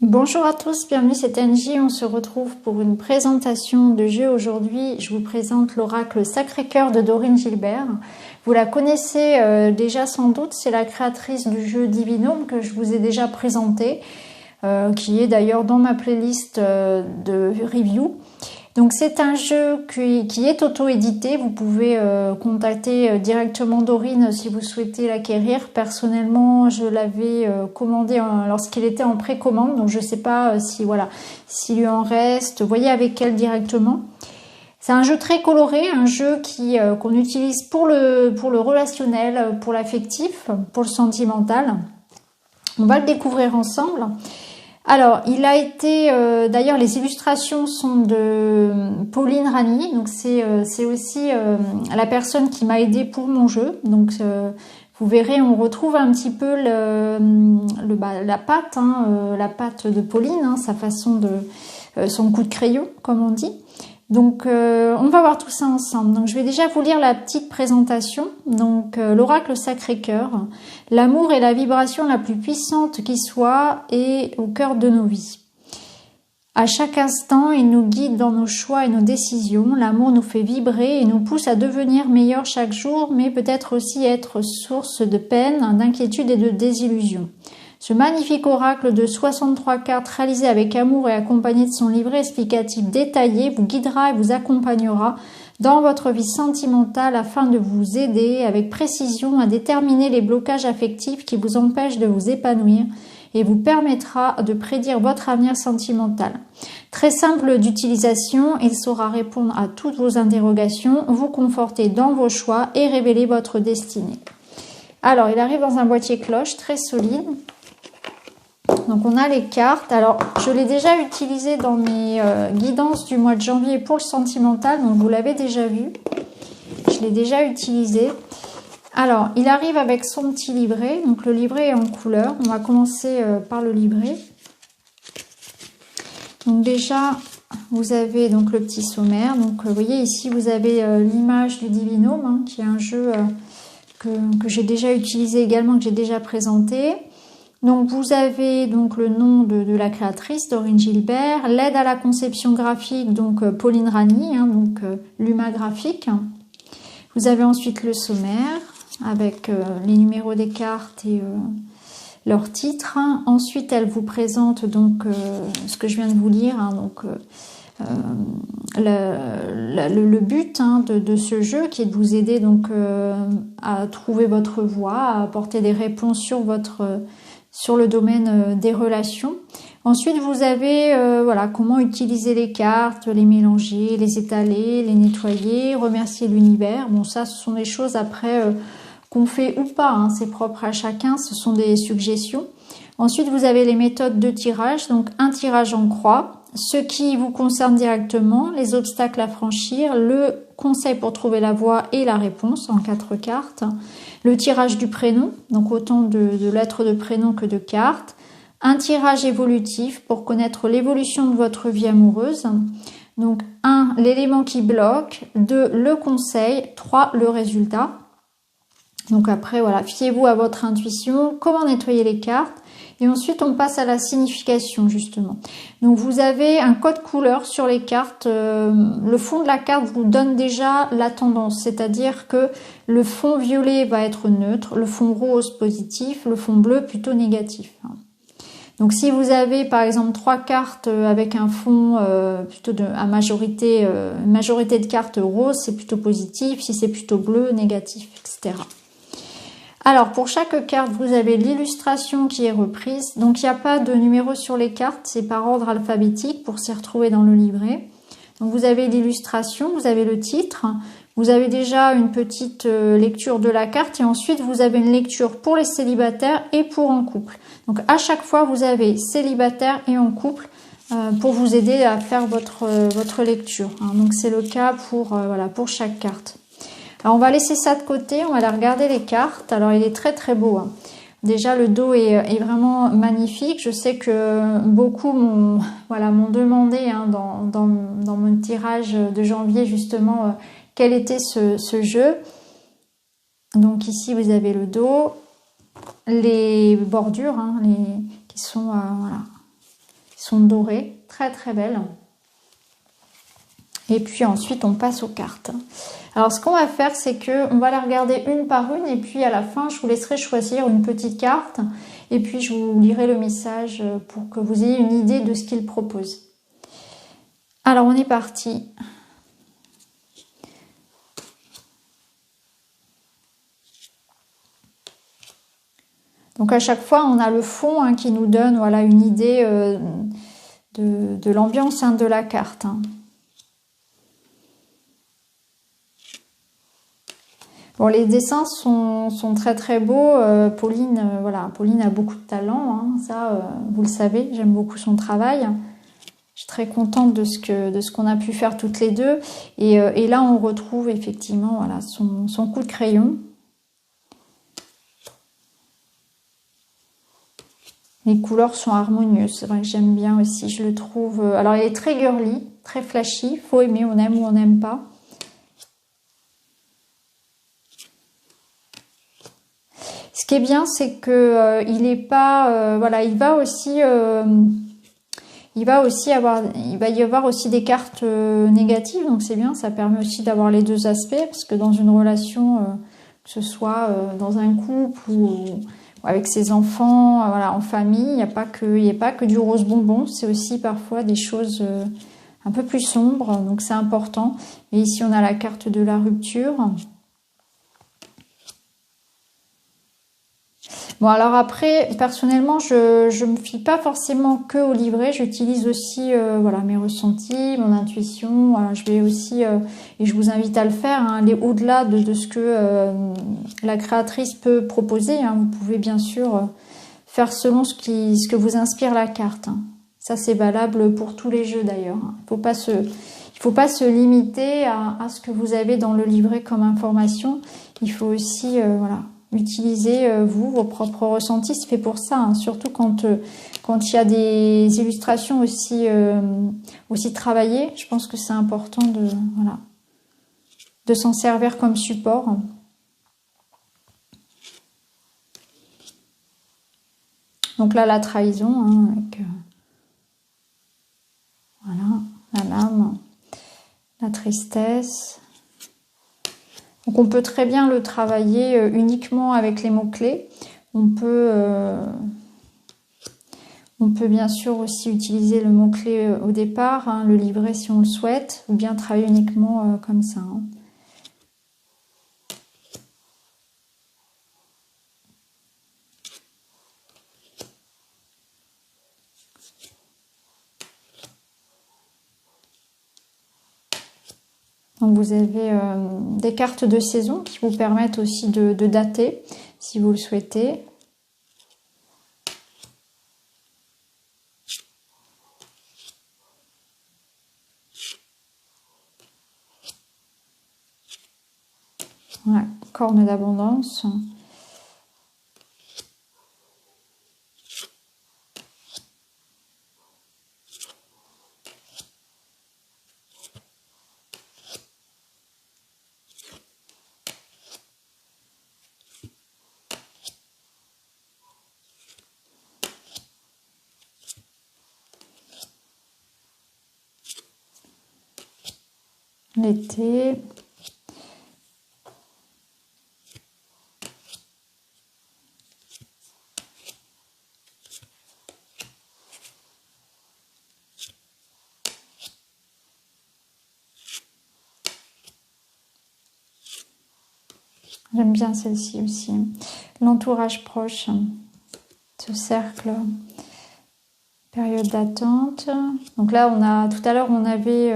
Bonjour à tous, bienvenue, c'est Angie. On se retrouve pour une présentation de jeu. Aujourd'hui, je vous présente l'oracle Sacré-Cœur de Dorine Gilbert. Vous la connaissez déjà sans doute, c'est la créatrice du jeu Divinum que je vous ai déjà présenté, qui est d'ailleurs dans ma playlist de review. Donc c'est un jeu qui est auto-édité, vous pouvez contacter directement Dorine si vous souhaitez l'acquérir. Personnellement, je l'avais commandé lorsqu'il était en précommande, donc je ne sais pas s'il lui en reste, voyez avec elle directement. C'est un jeu très coloré, un jeu qu'on utilise pour le relationnel, pour l'affectif, pour le sentimental. On va le découvrir ensemble. Alors, il a été, d'ailleurs, les illustrations sont de Pauline Rani, donc c'est aussi la personne qui m'a aidé pour mon jeu. Donc, vous verrez, on retrouve un petit peu la patte, la patte de Pauline, sa façon son coup de crayon, comme on dit. Donc, on va voir tout ça ensemble. Donc, je vais déjà vous lire la petite présentation. Donc, l'oracle Sacré-Cœur. L'amour est la vibration la plus puissante qui soit et au cœur de nos vies. À chaque instant, il nous guide dans nos choix et nos décisions. L'amour nous fait vibrer et nous pousse à devenir meilleurs chaque jour, mais peut-être aussi être source de peine, d'inquiétude et de désillusion. Ce magnifique oracle de 63 cartes réalisé avec amour et accompagné de son livret explicatif détaillé vous guidera et vous accompagnera dans votre vie sentimentale afin de vous aider avec précision à déterminer les blocages affectifs qui vous empêchent de vous épanouir et vous permettra de prédire votre avenir sentimental. Très simple d'utilisation, il saura répondre à toutes vos interrogations, vous conforter dans vos choix et révéler votre destinée. Alors, il arrive dans un boîtier cloche très solide. Donc on a les cartes. Alors je l'ai déjà utilisé dans mes guidances du mois de janvier pour le sentimental, donc vous l'avez déjà vu. Je l'ai déjà utilisé. Alors il arrive avec son petit livret, donc le livret est en couleur. On va commencer par le livret. Donc déjà vous avez donc le petit sommaire. Donc vous voyez ici vous avez l'image du Divinum, qui est un jeu que j'ai déjà utilisé également, que j'ai déjà présenté. Donc vous avez donc le nom de la créatrice, Dorine Gilbert, l'aide à la conception graphique, donc Pauline Rani, Luma Graphique. Vous avez ensuite le sommaire avec les numéros des cartes et leur titre. Ensuite, elle vous présente donc ce que je viens de vous lire, le but de ce jeu qui est de vous aider donc à trouver votre voie, à apporter des réponses sur le domaine des relations. Ensuite, vous avez comment utiliser les cartes, les mélanger, les étaler, les nettoyer, remercier l'univers. Bon, ça, ce sont des choses après qu'on fait ou pas, c'est propre à chacun, ce sont des suggestions. Ensuite, vous avez les méthodes de tirage, donc un tirage en croix, ce qui vous concerne directement, les obstacles à franchir, le conseil pour trouver la voie et la réponse en 4 cartes, le tirage du prénom, donc autant de lettres de prénom que de cartes, un tirage évolutif pour connaître l'évolution de votre vie amoureuse, donc 1, l'élément qui bloque, 2, le conseil, 3, le résultat. Donc après, voilà, fiez-vous à votre intuition, comment nettoyer les cartes. Et ensuite, on passe à la signification, justement. Donc, vous avez un code couleur sur les cartes. Le fond de la carte vous donne déjà la tendance. C'est-à-dire que le fond violet va être neutre, le fond rose positif, le fond bleu plutôt négatif. Donc, si vous avez, par exemple, 3 cartes avec un fond plutôt à majorité de cartes rose, c'est plutôt positif. Si c'est plutôt bleu, négatif, etc. Alors, pour chaque carte, vous avez l'illustration qui est reprise. Donc, il n'y a pas de numéro sur les cartes, c'est par ordre alphabétique pour s'y retrouver dans le livret. Donc, vous avez l'illustration, vous avez le titre, vous avez déjà une petite lecture de la carte et ensuite, vous avez une lecture pour les célibataires et pour en couple. Donc, à chaque fois, vous avez célibataire et en couple pour vous aider à faire votre lecture. Donc, c'est le cas pour chaque carte. Alors, on va laisser ça de côté, on va aller regarder les cartes. Alors, il est très très beau. Déjà, le dos est vraiment magnifique. Je sais que beaucoup m'ont demandé dans mon tirage de janvier, justement, quel était ce jeu. Donc, ici, vous avez le dos, les bordures qui sont sont dorées, très très belles. Et puis ensuite on passe aux cartes. Alors ce qu'on va faire, c'est que on va les regarder une par une et puis à la fin je vous laisserai choisir une petite carte et puis je vous lirai le message pour que vous ayez une idée de ce qu'il propose. Alors on est parti. Donc à chaque fois on a le fond hein, qui nous donne voilà, une idée de l'ambiance hein, de la carte. Hein. Bon, les dessins sont très très beaux. Pauline, voilà, Pauline a beaucoup de talent, hein, ça vous le savez, j'aime beaucoup son travail. Je suis très contente de ce qu'on a pu faire toutes les deux. Et là, on retrouve effectivement voilà, son coup de crayon. Les couleurs sont harmonieuses, c'est vrai que j'aime bien aussi, je le trouve... alors, il est très girly, très flashy, faut aimer, on aime ou on n'aime pas. Ce qui est bien, c'est que il est pas... voilà, il va y avoir aussi des cartes négatives, donc c'est bien, ça permet aussi d'avoir les deux aspects, parce que dans une relation, que ce soit dans un couple ou avec ses enfants, voilà, en famille, il n'y a pas que du rose bonbon, c'est aussi parfois des choses un peu plus sombres, donc c'est important. Et ici, on a la carte de la rupture. Bon, alors après, personnellement, je me fie pas forcément que au livret. J'utilise aussi voilà, mes ressentis, mon intuition. Voilà, je vais aussi, et je vous invite à le faire, hein, aller au-delà de ce que la créatrice peut proposer. Hein. Vous pouvez bien sûr faire selon ce que vous inspire la carte. Hein. Ça, c'est valable pour tous les jeux d'ailleurs. Hein. Il faut pas se limiter à ce que vous avez dans le livret comme information. Il faut aussi, voilà, utilisez vos propres ressentis, c'est fait pour ça, hein. Surtout quand il y a des illustrations aussi travaillées, je pense que c'est important de s'en servir comme support. Donc là, la trahison, hein, avec voilà, la lame, la tristesse. Donc on peut très bien le travailler uniquement avec les mots-clés. On peut bien sûr aussi utiliser le mot-clé au départ, hein, le livret si on le souhaite, ou bien travailler uniquement comme ça. Hein. Donc vous avez des cartes de saison qui vous permettent aussi de dater si vous le souhaitez. Voilà, corne d'abondance. L'été. J'aime bien celle-ci aussi. L'entourage proche, ce cercle, période d'attente. Donc là, tout à l'heure, on avait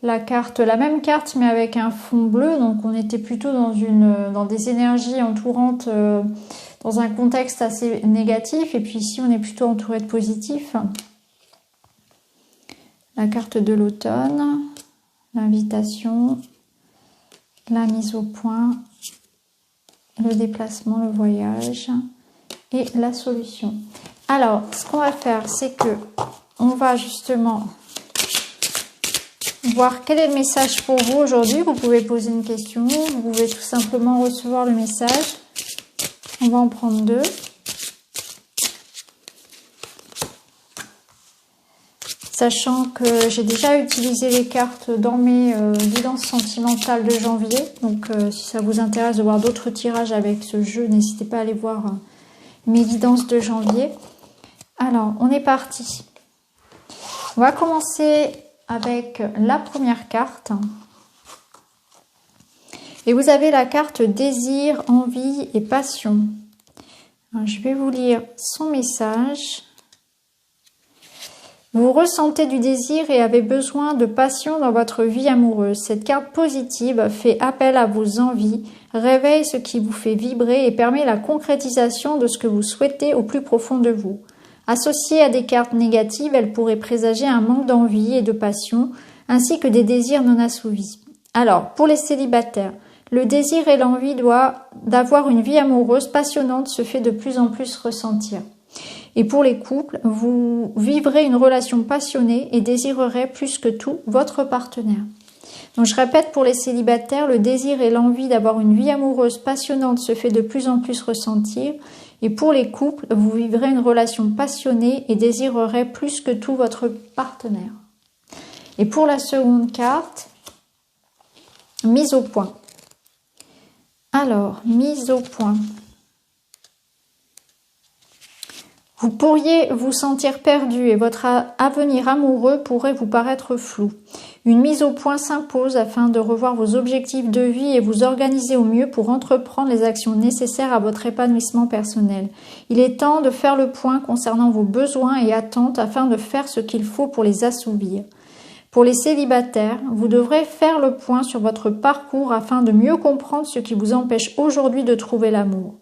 la même carte, mais avec un fond bleu. Donc on était plutôt dans des énergies entourantes, dans un contexte assez négatif. Et puis ici, on est plutôt entouré de positif. La carte de l'automne, l'invitation, la mise au point, le déplacement, le voyage et la solution. Alors, ce qu'on va faire, c'est que on va justement voir quel est le message pour vous aujourd'hui. Vous pouvez poser une question, vous pouvez tout simplement recevoir le message. On va en prendre deux. sachant que j'ai déjà utilisé les cartes dans mes guidances sentimentales de janvier. Donc si ça vous intéresse de voir d'autres tirages avec ce jeu, n'hésitez pas à aller voir mes guidances de janvier. Alors, on est parti. On va commencer avec la première carte. Et vous avez la carte désir, envie et passion. Alors, je vais vous lire son message. Vous ressentez du désir et avez besoin de passion dans votre vie amoureuse. Cette carte positive fait appel à vos envies, réveille ce qui vous fait vibrer et permet la concrétisation de ce que vous souhaitez au plus profond de vous. Associée à des cartes négatives, elle pourrait présager un manque d'envie et de passion, ainsi que des désirs non assouvis. Alors, pour les célibataires, le désir et l'envie d'avoir une vie amoureuse passionnante se fait de plus en plus ressentir. Et pour les couples, vous vivrez une relation passionnée et désirerez plus que tout votre partenaire. Donc je répète, pour les célibataires, le désir et l'envie d'avoir une vie amoureuse passionnante se fait de plus en plus ressentir. Et pour les couples, vous vivrez une relation passionnée et désirerez plus que tout votre partenaire. Et pour la seconde carte, mise au point. Alors, mise au point. Vous pourriez vous sentir perdu et votre avenir amoureux pourrait vous paraître flou. Une mise au point s'impose afin de revoir vos objectifs de vie et vous organiser au mieux pour entreprendre les actions nécessaires à votre épanouissement personnel. Il est temps de faire le point concernant vos besoins et attentes afin de faire ce qu'il faut pour les assouvir. Pour les célibataires, vous devrez faire le point sur votre parcours afin de mieux comprendre ce qui vous empêche aujourd'hui de trouver l'amour.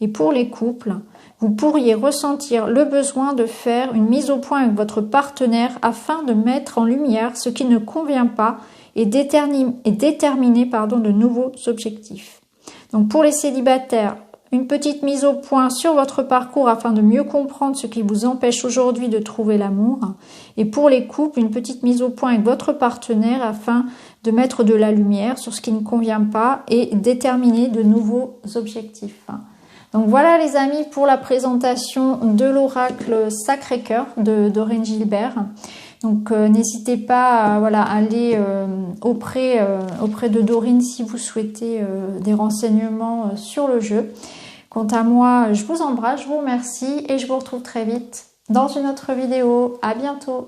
Et pour les couples, vous pourriez ressentir le besoin de faire une mise au point avec votre partenaire afin de mettre en lumière ce qui ne convient pas et déterminer de nouveaux objectifs. Donc pour les célibataires, une petite mise au point sur votre parcours afin de mieux comprendre ce qui vous empêche aujourd'hui de trouver l'amour. Et pour les couples, une petite mise au point avec votre partenaire afin de mettre de la lumière sur ce qui ne convient pas et déterminer de nouveaux objectifs. Donc voilà les amis pour la présentation de l'oracle Sacré-Cœur de Doreen Gilbert. Donc n'hésitez pas à aller auprès de Doreen si vous souhaitez des renseignements sur le jeu. Quant à moi, je vous embrasse, je vous remercie et je vous retrouve très vite dans une autre vidéo. À bientôt.